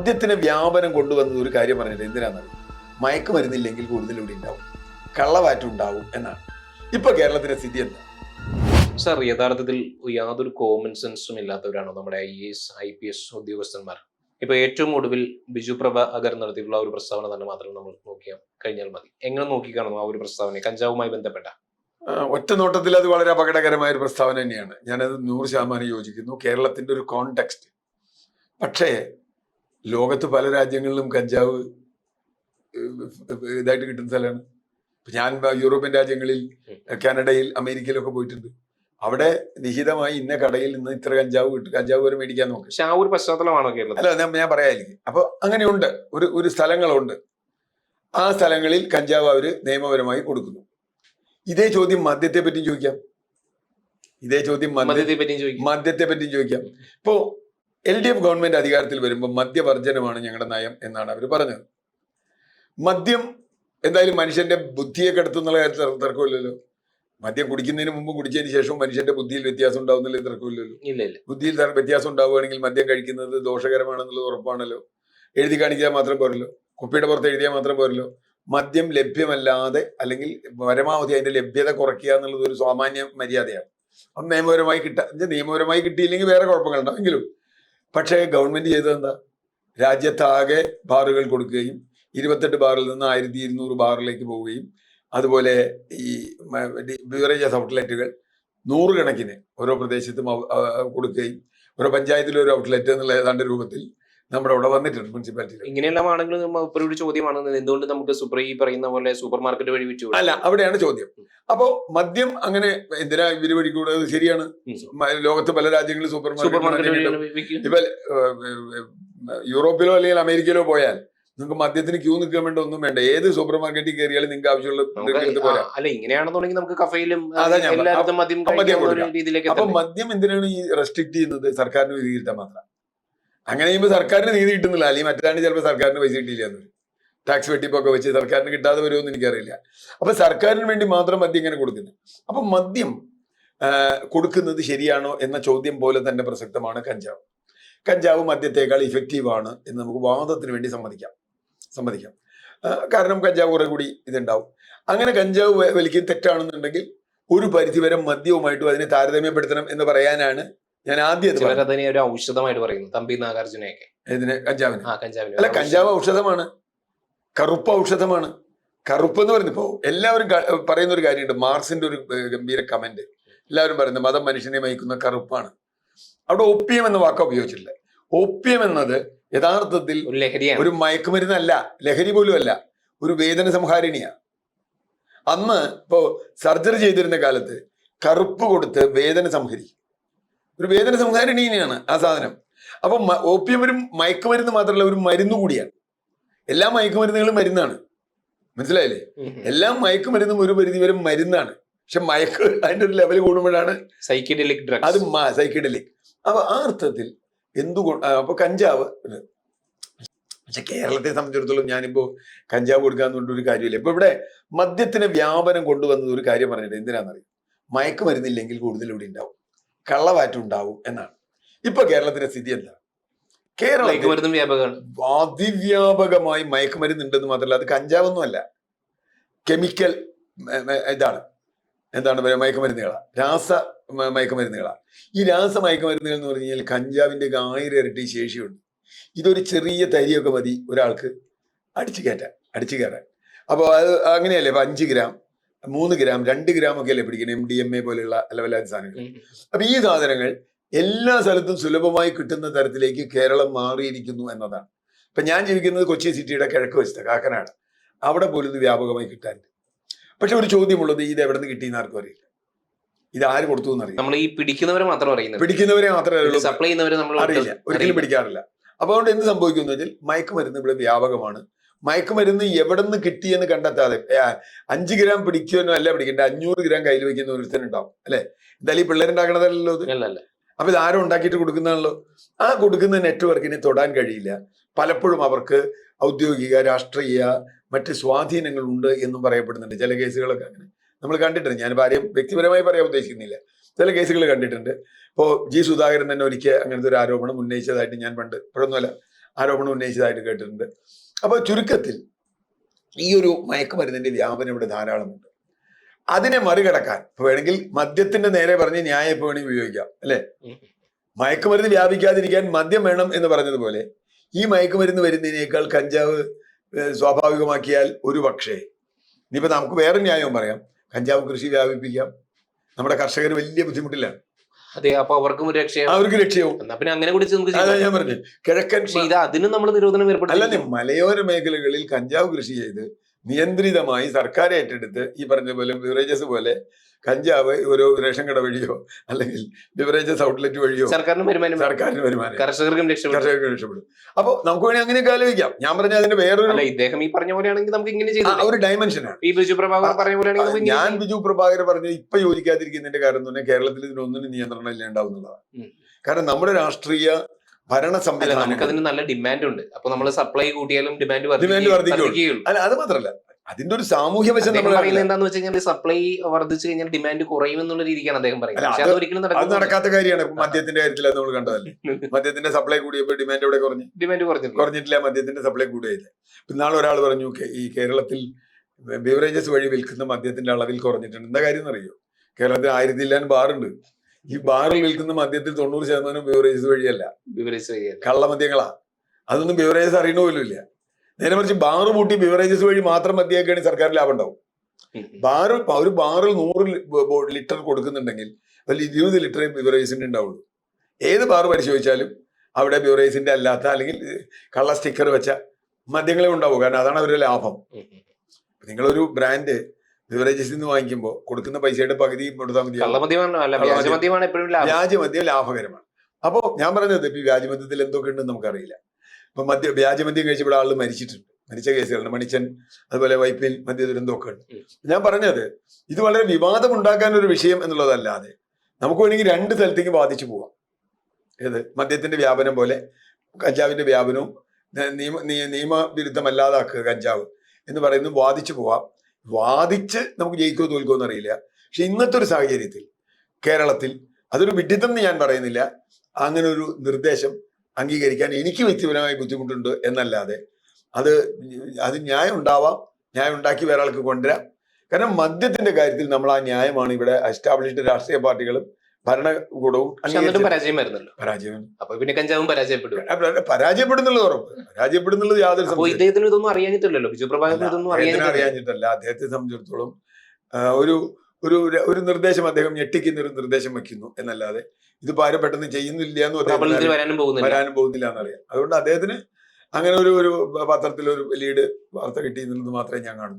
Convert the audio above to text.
മദ്യത്തിന് വ്യാപനം കൊണ്ടുവന്നത് ഒരു കാര്യം പറഞ്ഞിട്ട് എന്തിനാണെന്നറിയാം? മയക്കുമരുന്നില്ലെങ്കിൽ കൂടുതൽ ഇവിടെ ഉണ്ടാവും, കള്ളവാറ്റുണ്ടാവും എന്നാണ്. ഇപ്പൊ കേരളത്തിന്റെ സ്ഥിതി എന്താ സർ? യഥാർത്ഥത്തിൽ യാതൊരു കോമൺ സെൻസും ഇല്ലാത്തവരാണോ നമ്മുടെ IAS IPS ഉദ്യോഗസ്ഥന്മാർ? ഇപ്പൊ ഏറ്റവും ഒടുവിൽ ബിജു പ്രഭാകർ നടത്തിയിട്ടുള്ള ഒരു പ്രസ്താവന തന്നെ മാത്രം നമ്മൾ നോക്കിയാൽ കഴിഞ്ഞാൽ മതി. എങ്ങനെ നോക്കിക്കാണുന്നു ആ ഒരു പ്രസ്താവന കഞ്ചാവുമായി ബന്ധപ്പെട്ട? ഒറ്റ നോട്ടത്തിൽ അത് വളരെ അപകടകരമായ ഒരു പ്രസ്താവന തന്നെയാണ്. ഞാനത് 100% യോജിക്കുന്നു. കേരളത്തിന്റെ ഒരു കോണ്ടെക്സ്റ്റ്. പക്ഷേ ലോകത്ത് പല രാജ്യങ്ങളിലും കഞ്ചാവ് ഇതായിട്ട് കിട്ടുന്ന സ്ഥലമാണ്. ഞാൻ യൂറോപ്യൻ രാജ്യങ്ങളിൽ, കാനഡയിൽ, അമേരിക്കയിലൊക്കെ പോയിട്ടുണ്ട്. അവിടെ നിഹിതമായി ഇന്ന കടയിൽ നിന്ന് ഇത്ര കഞ്ചാവ് കിട്ടും, കഞ്ചാവ് വരെ മേടിക്കാൻ നോക്കും. പക്ഷെ ആ ഒരു പശ്ചാത്തലമാണോ കേരളത്തിൽ? അല്ല, ഞാൻ പറയാതിരിക്കും. അപ്പൊ അങ്ങനെയുണ്ട്, ഒരു സ്ഥലങ്ങളുണ്ട്. ആ സ്ഥലങ്ങളിൽ കഞ്ചാവ് അവര് നിയമപരമായി കൊടുക്കുന്നു. ഇതേ ചോദ്യം മദ്യത്തെ പറ്റിയും ചോദിക്കാം. മദ്യത്തെ പറ്റിയും ചോദിക്കാം. ഇപ്പോ LDF ഗവൺമെന്റ് അധികാരത്തിൽ വരുമ്പോൾ മദ്യവർജനമാണ് ഞങ്ങളുടെ നയം എന്നാണ് അവർ പറഞ്ഞത്. മദ്യം എന്തായാലും മനുഷ്യന്റെ ബുദ്ധിയെ കെടുത്തുന്നുള്ള കാര്യത്തിൽ തർക്കമില്ലല്ലോ. മദ്യം കുടിക്കുന്നതിന് മുമ്പ് കുടിച്ചതിന് ശേഷവും മനുഷ്യന്റെ ബുദ്ധിയിൽ വ്യത്യാസം ഉണ്ടാവുന്നില്ല, തർക്കമില്ലല്ലോ. ബുദ്ധിയിൽ വ്യത്യാസം ഉണ്ടാവുകയാണെങ്കിൽ മദ്യം കഴിക്കുന്നത് ദോഷകരമാണെന്നുള്ളത് ഉറപ്പാണല്ലോ. എഴുതി കാണിക്കാൻ മാത്രം പോരല്ലോ, കുപ്പിയുടെ പുറത്ത് എഴുതിയാൽ മാത്രം പോരല്ലോ. മദ്യം ലഭ്യമല്ലാതെ അല്ലെങ്കിൽ പരമാവധി അതിന്റെ ലഭ്യത കുറയ്ക്കുക എന്നുള്ളത് ഒരു സാമാന്യ മര്യാദയാണ്. അത് നിയമപരമായി കിട്ടിയില്ലെങ്കിൽ വേറെ കുഴപ്പങ്ങളുണ്ടാവും എങ്കിലും. പക്ഷേ ഗവൺമെന്റ് ചെയ്തത് എന്താ? രാജ്യത്താകെ ബാറുകൾ കൊടുക്കുകയും 28 ബാറിൽ നിന്ന് 1200 ബാറിലേക്ക് പോവുകയും അതുപോലെ ഈ ബിവറേജസ് ഔട്ട്ലെറ്റുകൾ 100 കണക്കിന് ഓരോ പ്രദേശത്തും കൊടുക്കുകയും ഓരോ പഞ്ചായത്തിലും ഒരു ഔട്ട്ലെറ്റ് എന്നുള്ള ഏതാണ്ട് രൂപത്തിൽ നമ്മുടെ അവിടെ വന്നിട്ടുണ്ട് മുനിസിപ്പാലിറ്റിയിൽ. ഇങ്ങനെയെല്ലാം ആണെങ്കിലും ഒരു ചോദ്യമാണ്, എന്തുകൊണ്ട് നമുക്ക് പറയുന്ന പോലെ സൂപ്പർ മാർക്കറ്റ് വഴി വിറ്റു? അല്ല, അവിടെയാണ് ചോദ്യം. അപ്പോ മദ്യം അങ്ങനെ എന്തിനാ ഇവര് വഴിക്കൂടുന്നത്? ശരിയാണ്, ലോകത്ത് പല രാജ്യങ്ങളിൽ സൂപ്പർ മാർക്കറ്റ്. ഇപ്പൊ യൂറോപ്പിലോ അല്ലെങ്കിൽ അമേരിക്കയിലോ പോയാൽ നിങ്ങൾക്ക് മദ്യത്തിന് ക്യൂ നിൽക്കാൻ വേണ്ട ഒന്നും വേണ്ട. ഏത് സൂപ്പർ മാർക്കറ്റിൽ കയറിയാലും നിങ്ങൾക്ക് ആവശ്യമുള്ള പോരാ. അല്ല, ഇങ്ങനെയാണെന്നുണ്ടെങ്കിൽ നമുക്ക് കഫയിലും അപ്പൊ മദ്യം എന്തിനാണ് ഈ റെസ്ട്രിക്ട് ചെയ്യുന്നത്? സർക്കാരിന് നീതി കിട്ടാൻ മാത്രം. അങ്ങനെ ചെയ്യുമ്പോൾ സർക്കാരിന് നീതി കിട്ടുന്നില്ല, അല്ലെങ്കിൽ മറ്റൊരാണ്ട് ചിലപ്പോൾ സർക്കാരിന് പൈസ കിട്ടിയില്ല എന്ന് വരും. ടാക്സ് വെട്ടിപ്പൊക്കെ വെച്ച് സർക്കാരിന് കിട്ടാതെ വരുമെന്ന് എനിക്കറിയില്ല. അപ്പൊ സർക്കാരിന് വേണ്ടി മാത്രം മദ്യം ഇങ്ങനെ കൊടുക്കുന്നത്. അപ്പൊ മദ്യം കൊടുക്കുന്നത് ശരിയാണോ എന്ന ചോദ്യം പോലെ തന്നെ പ്രസക്തമാണ് കഞ്ചാവ് മദ്യത്തേക്കാൾ ഇഫക്റ്റീവാണ് എന്ന് നമുക്ക് വാദത്തിന് വേണ്ടി സമ്മതിക്കാം. കാരണം കഞ്ചാവ് കുറെ കൂടി ഇതുണ്ടാവും. അങ്ങനെ കഞ്ചാവ് വലിക്കും തെറ്റാണെന്നുണ്ടെങ്കിൽ ഒരു പരിധിവരെ മദ്യവുമായിട്ടും അതിനെ താരതമ്യപ്പെടുത്തണം എന്ന് പറയാനാണ് ഞാൻ ആദ്യം ഒരു ഔഷധമായിട്ട് പറയുന്നത്. തമ്പി നാഗാർജുനയൊക്കെ ഇതിന് കഞ്ചാവിന് അല്ല, കഞ്ചാവ് ഔഷധമാണ്, കറുപ്പ് ഔഷധമാണ്. കറുപ്പ് എന്ന് പറയുന്നത് ഇപ്പോൾ എല്ലാവരും പറയുന്ന ഒരു കാര്യമുണ്ട്. മാർസിന്റെ ഒരു ഗംഭീര കമന്റ് എല്ലാവരും പറയുന്നത് മതം മനുഷ്യനെ വഹിക്കുന്ന കറുപ്പാണ്. അവിടെ ഓപ്പിയം എന്ന വാക്ക ഉപയോഗിച്ചിട്ടില്ല. ഓപ്പിയം എന്നത് യഥാർത്ഥത്തിൽ ഒരു മയക്കുമരുന്നല്ല, ലഹരി പോലും അല്ല, ഒരു വേദന സംഹാരിണിയാ. അന്ന് ഇപ്പോ സർജറി ചെയ്തിരുന്ന കാലത്ത് കറുപ്പ് കൊടുത്ത് വേദന സംഹരിക്കും. ഒരു വേദന സംഹാരിണിയാണ് ആ സാധനം. അപ്പൊ ഓപ്പിയം ഒരു മയക്കുമരുന്ന് മാത്രമല്ല, ഒരു മരുന്ന് കൂടിയാണ്. എല്ലാ മയക്കുമരുന്നുകളും മരുന്നാണ്, മനസ്സിലായില്ലേ? എല്ലാ മയക്കുമരുന്നും ഒരു പരിധി വരെ മരുന്നാണ്. പക്ഷെ അതിന്റെ ഒരു ലെവൽ കൂടുമ്പോഴാണ് സൈക്കിഡെലിക്. അത് സൈക്കിഡെലിക്. അപ്പൊ ആ അർത്ഥത്തിൽ എന്തുകൊണ്ട് അപ്പൊ കഞ്ചാവ്. പക്ഷെ കേരളത്തെ സംബന്ധിച്ചിടത്തോളം ഞാനിപ്പോ കഞ്ചാവ് കൊടുക്കാന്ന് കൊണ്ടൊരു കാര്യമില്ല. ഇപ്പൊ ഇവിടെ മദ്യത്തിന് വ്യാപനം കൊണ്ടുവന്നത് ഒരു കാര്യം പറഞ്ഞിട്ട് എന്തിനാണെന്നറിയാം? മയക്കുമരുന്നില്ലെങ്കിൽ കൂടുതൽ ഇവിടെ ഉണ്ടാവും, കള്ളവാറ്റുണ്ടാവും എന്നാണ്. ഇപ്പൊ കേരളത്തിന്റെ സ്ഥിതി എന്താ? കേരളത്തിൽ അതിവ്യാപകമായി മയക്കുമരുന്ന് ഉണ്ടെന്ന് മാത്രമല്ല, അത് കഞ്ചാവൊന്നുമല്ല, കെമിക്കൽ എന്താണ് പറയുക, മയക്കുമരുന്നുകളാണ്, മയക്കുമരുന്നുകളാണ്. ഈ മയക്കുമരുന്നുകൾ എന്ന് പറഞ്ഞു കഴിഞ്ഞാൽ കഞ്ചാവിന്റെ 1000 ഇരട്ടി ശേഷിയുണ്ട്. ഇതൊരു ചെറിയ തരിയൊക്കെ മതി ഒരാൾക്ക് അടിച്ചു കയറാൻ. അപ്പോൾ അത് അങ്ങനെയല്ലേ? ഇപ്പൊ 5 ഗ്രാം, 3 ഗ്രാം, 2 ഗ്രാം ഒക്കെ അല്ലേ പിടിക്കണം, MDMA പോലെയുള്ള ലെവലായ സാധനങ്ങൾ. അപ്പൊ ഈ സാധനങ്ങൾ എല്ലാ സ്ഥലത്തും സുലഭമായി കിട്ടുന്ന തരത്തിലേക്ക് കേരളം മാറിയിരിക്കുന്നു എന്നതാണ്. ഇപ്പൊ ഞാൻ ജീവിക്കുന്നത് കൊച്ചി സിറ്റിയുടെ കിഴക്ക് വശത്ത് കാക്കനാട്. അവിടെ പോലും ഇത് വ്യാപകമായി കിട്ടാറുണ്ട്. പക്ഷെ ഒരു ചോദ്യമുള്ളത്, ഇത് എവിടെ നിന്ന് കിട്ടിയെന്ന് ആർക്കും അറിയില്ല. ഇത് ആര് കൊടുത്തു എന്നറിയില്ല. നമ്മൾ ഈ പിടിക്കുന്നവരെ മാത്രമേ അറിയുള്ളൂ, സപ്ലൈ ചെയ്യുന്നവരെ അറിയില്ല, ഒരിക്കലും പിടിക്കാറില്ല. അപ്പൊ അതുകൊണ്ട് എന്ത് സംഭവിക്കുന്നു വെച്ചാൽ മയക്കുമരുന്ന് ഇവിടെ വ്യാപകമാണ്. മയക്കുമരുന്ന് എവിടെ നിന്ന് കിട്ടിയെന്ന് കണ്ടെത്താതെ 5 ഗ്രാം പിടിക്കുവാനോ അല്ല പിടിക്കേണ്ട, 500 ഗ്രാം കയ്യിൽ വയ്ക്കുന്ന ഒരുത്തനുണ്ടാവും അല്ലെ? എന്തായാലും ഈ പിള്ളേരുണ്ടാക്കണതല്ലോ ഇത്. അപ്പൊ ഇത് ആരും ഉണ്ടാക്കിയിട്ട് കൊടുക്കുന്നതാണല്ലോ. ആ കൊടുക്കുന്ന നെറ്റ്വർക്കിനെ തൊടാൻ കഴിയില്ല. പലപ്പോഴും അവർക്ക് ഔദ്യോഗിക, രാഷ്ട്രീയ, മറ്റ് സ്വാധീനങ്ങൾ ഉണ്ട് എന്നും പറയപ്പെടുന്നുണ്ട്. ചില കേസുകളൊക്കെ അങ്ങനെ നമ്മൾ കണ്ടിട്ടുണ്ട്. ഞാൻ ആരെയും വ്യക്തിപരമായി പറയാൻ ഉദ്ദേശിക്കുന്നില്ല, ചില കേസുകൾ കണ്ടിട്ടുണ്ട്. ഇപ്പോൾ G. സുധാകരൻ തന്നെ ഒരിക്കൽ അങ്ങനത്തെ ഒരു ആരോപണം ഉന്നയിച്ചതായിട്ട് ഞാൻ പണ്ട്, ഇപ്പോഴൊന്നുമല്ല, ആരോപണം ഉന്നയിച്ചതായിട്ട് കേട്ടിട്ടുണ്ട്. അപ്പോൾ ചുരുക്കത്തിൽ ഈ ഒരു മയക്കുമരുന്നിന്റെ വ്യാപനം ഇവിടെ ധാരാളമുണ്ട്. അതിനെ മറികടക്കാൻ ഇപ്പൊ വേണമെങ്കിൽ മദ്യത്തിന്റെ നേരെ പറഞ്ഞ് ന്യായം ഇപ്പൊ വേണമെങ്കിൽ ഉപയോഗിക്കാം അല്ലെ. മയക്കുമരുന്ന് വ്യാപിക്കാതിരിക്കാൻ മദ്യം വേണം എന്ന് പറഞ്ഞതുപോലെ ഈ മയക്കുമരുന്ന് വരുന്നതിനേക്കാൾ കഞ്ചാവ് സ്വാഭാവികമാക്കിയാൽ ഒരു പക്ഷേ ഇനിയിപ്പോ നമുക്ക് വേറെ ന്യായവും പറയാം, കഞ്ചാവ് കൃഷി വ്യാപിപ്പിക്കാം, നമ്മുടെ കർഷകർ വലിയ ബുദ്ധിമുട്ടിലാണ്. അതെ, അപ്പൊ അവർക്കും ഒരു രക്ഷയാവും. അവർക്ക് രക്ഷയാവും. എന്നാ പിന്നെ അങ്ങനെ കൂടി നമുക്ക് അതാ ഞാൻ പറഞ്ഞു, കിഴക്കൻ അതിന് നമ്മൾ നിരോധനം അല്ലാതെ മലയോര മേഖലകളിൽ കഞ്ചാവ് കൃഷി ചെയ്ത് നിയന്ത്രിതമായി സർക്കാർ ഏറ്റെടുത്ത് ഈ പറഞ്ഞ പോലെ ബിവറേജസ് പോലെ കഞ്ചാവ് ഒരു റേഷൻ കട വഴിയോ അല്ലെങ്കിൽ ബിവറേജസ് ഔട്ട്ലെറ്റ് വഴിയോ സർക്കാരിന് വരുമാനം, കർഷകർക്കും രക്ഷപ്പെടും. അപ്പൊ നമുക്ക് വേണമെങ്കിൽ അങ്ങനെയൊക്കെ ആലോചിക്കാം. ഞാൻ പറഞ്ഞ അതിന്റെ വേറൊരു ഇദ്ദേഹം ഈ പറഞ്ഞ പോലെയാണെങ്കിൽ നമുക്ക് ഇങ്ങനെ ചെയ്താൽ ഒരു ഡയമെൻഷനാണ്. ഈ ബിജു പ്രഭാകർ പറഞ്ഞ പോലെയാണെങ്കിൽ ഞാൻ ബിജു പ്രഭാകർ പറഞ്ഞത് ഇപ്പൊ യോജിക്കാതിരിക്കുന്നതിന്റെ കാരണം എന്ന് പറഞ്ഞാൽ കേരളത്തിൽ ഇതിനൊന്നിനും നിയന്ത്രണം ഇല്ലാണ്ടാവുന്നതാണ്. കാരണം നമ്മുടെ രാഷ്ട്രീയ ഭരണ സംവിധാനം നമുക്കതിന് നല്ല ഡിമാൻഡ് ഉണ്ട്. അപ്പൊ നമ്മൾ സപ്ലൈ കൂട്ടിയാലും ഡിമാൻഡ് വർദ്ധിക്കുകയുള്ളൂ. അല്ല, അത് മാത്രമല്ല അതിന്റെ ഒരു സാമൂഹ്യ വശം പറയുന്നത് എന്താന്ന് വെച്ച് കഴിഞ്ഞാൽ സപ്ലൈ വർദ്ധിച്ചു കഴിഞ്ഞാൽ ഡിമാൻഡ് കുറയും എന്നുള്ള രീതിക്കാണ് അദ്ദേഹം പറയുന്നത്. പക്ഷെ അതൊരിക്കലും അത് നടക്കാത്ത കാര്യമാണ്. മദ്യത്തിന്റെ കാര്യത്തിൽ അത് നമ്മൾ കണ്ടതല്ലേ, മദ്യത്തിന്റെ സപ്ലൈ കൂടിയപ്പോൾ ഡിമാൻഡ് ഇവിടെ കുറഞ്ഞിട്ടില്ല, മദ്യത്തിന്റെ സപ്ലൈ കൂടിയില്ല. നാളെ ഒരാൾ പറഞ്ഞു ഈ കേരളത്തിൽ ബിവറേജസ് വഴി വിൽക്കുന്ന മദ്യത്തിന്റെ അളവിൽ കുറഞ്ഞിട്ടുണ്ട്. എന്താ കാര്യം എന്നറിയോ? കേരളത്തിൽ 1000 ബാറുണ്ട്. ഈ ബാറിൽ വിൽക്കുന്ന മദ്യത്തിൽ 90% ബിവറേജസ് വഴിയല്ല, കള്ളമദ്യങ്ങളാ. അതൊന്നും ബിവറേജസ് അറിയണ പോലും ഇല്ല. നേരെ മറിച്ച് ബാറ് പൂട്ടി ബിവറേജസ് വഴി മാത്രം മദ്യമാക്കുകയാണെങ്കിൽ സർക്കാർ ലാഭം ഉണ്ടാവും. ഒരു ബാറിൽ 100 ലിറ്റർ കൊടുക്കുന്നുണ്ടെങ്കിൽ അതിൽ 20 ലിറ്റർ ബിവറേജസിന്റെ ഉണ്ടാവുള്ളൂ. ഏത് ബാറ് പരിശോധിച്ചാലും അവിടെ ബിവറേജസിന്റെ അല്ലാത്ത അല്ലെങ്കിൽ കള്ള സ്റ്റിക്കർ വെച്ച മദ്യങ്ങളെ ഉണ്ടാവും. കാരണം അതാണ് അവരുടെ ലാഭം. നിങ്ങളൊരു ബ്രാൻഡ് ബിവറേജസിൽ നിന്ന് വാങ്ങിക്കുമ്പോൾ കൊടുക്കുന്ന പൈസയുടെ പകുതി കൊടുത്താൽ മതി. വ്യാജമദ്യം ലാഭകരമാണ്. അപ്പോ ഞാൻ പറഞ്ഞത് ഇപ്പൊ വ്യാജമദ്യത്തിൽ എന്തൊക്കെ ഉണ്ടെന്ന് നമുക്കറിയില്ല. ഇപ്പൊ വ്യാജമദ്യം കഴിച്ചപ്പോൾ ആൾ മരിച്ച കേസുകളുണ്ട്. മണിച്ചൻ, അതുപോലെ വൈപ്പിൽ മദ്യ ദുരന്തമൊക്കെ ഉണ്ട്. ഞാൻ പറഞ്ഞത് ഇത് വളരെ വിവാദം ഉണ്ടാക്കാൻ ഒരു വിഷയം എന്നുള്ളതല്ലാതെ നമുക്ക് വേണമെങ്കിൽ 2 സ്ഥലത്തേക്ക് ബാധിച്ചു പോവാം. ഏത് മദ്യത്തിന്റെ വ്യാപനം പോലെ കഞ്ചാവിന്റെ വ്യാപനവും നിയമവിരുദ്ധമല്ലാതാക്കുക കഞ്ചാവ് എന്ന് പറയുന്നത് വാദിച്ചു പോവാം. വാദിച്ച് നമുക്ക് ജയിക്കുമോ തോൽക്കുമോ എന്നറിയില്ല. പക്ഷെ ഇന്നത്തെ ഒരു സാഹചര്യത്തിൽ കേരളത്തിൽ അതൊരു വിഡ്ഢിത്തം എന്ന് ഞാൻ പറയുന്നില്ല, അങ്ങനെ ഒരു നിർദ്ദേശം അംഗീകരിക്കാൻ എനിക്ക് വ്യക്തിപരമായി ബുദ്ധിമുട്ടുണ്ട് എന്നല്ലാതെ അത് ന്യായം ഉണ്ടാവാം, ന്യായം ഉണ്ടാക്കി വേറെ ആൾക്ക് കൊണ്ടുവരാം. കാരണം മദ്യത്തിന്റെ കാര്യത്തിൽ നമ്മൾ ആ ന്യായമാണ് ഇവിടെ എസ്റ്റാബ്ലിഷ്ഡ് രാഷ്ട്രീയ പാർട്ടികളും ഭരണകൂടവും പരാജയപ്പെടുന്നുള്ളത് ഉറപ്പ്. പരാജയപ്പെടുന്നുള്ളത് യാതൊരു അറിയാഞ്ഞിട്ടല്ല. അദ്ദേഹത്തെ സംബന്ധിച്ചിടത്തോളം ഒരു നിർദ്ദേശം അദ്ദേഹം ഞെട്ടിക്കുന്ന ഒരു നിർദ്ദേശം വെക്കുന്നു എന്നല്ലാതെ ഇതിപ്പോ ആരും പെട്ടെന്ന് ചെയ്യുന്നില്ല എന്ന് വരാനും പോകുന്നില്ല എന്നറിയാം. അതുകൊണ്ട് അദ്ദേഹത്തിന് അങ്ങനെ ഒരു പത്രത്തിൽ ഒരു ലീഡ് വാർത്ത കിട്ടി എന്നുള്ളത് മാത്രമേ ഞാൻ കാണുന്നു.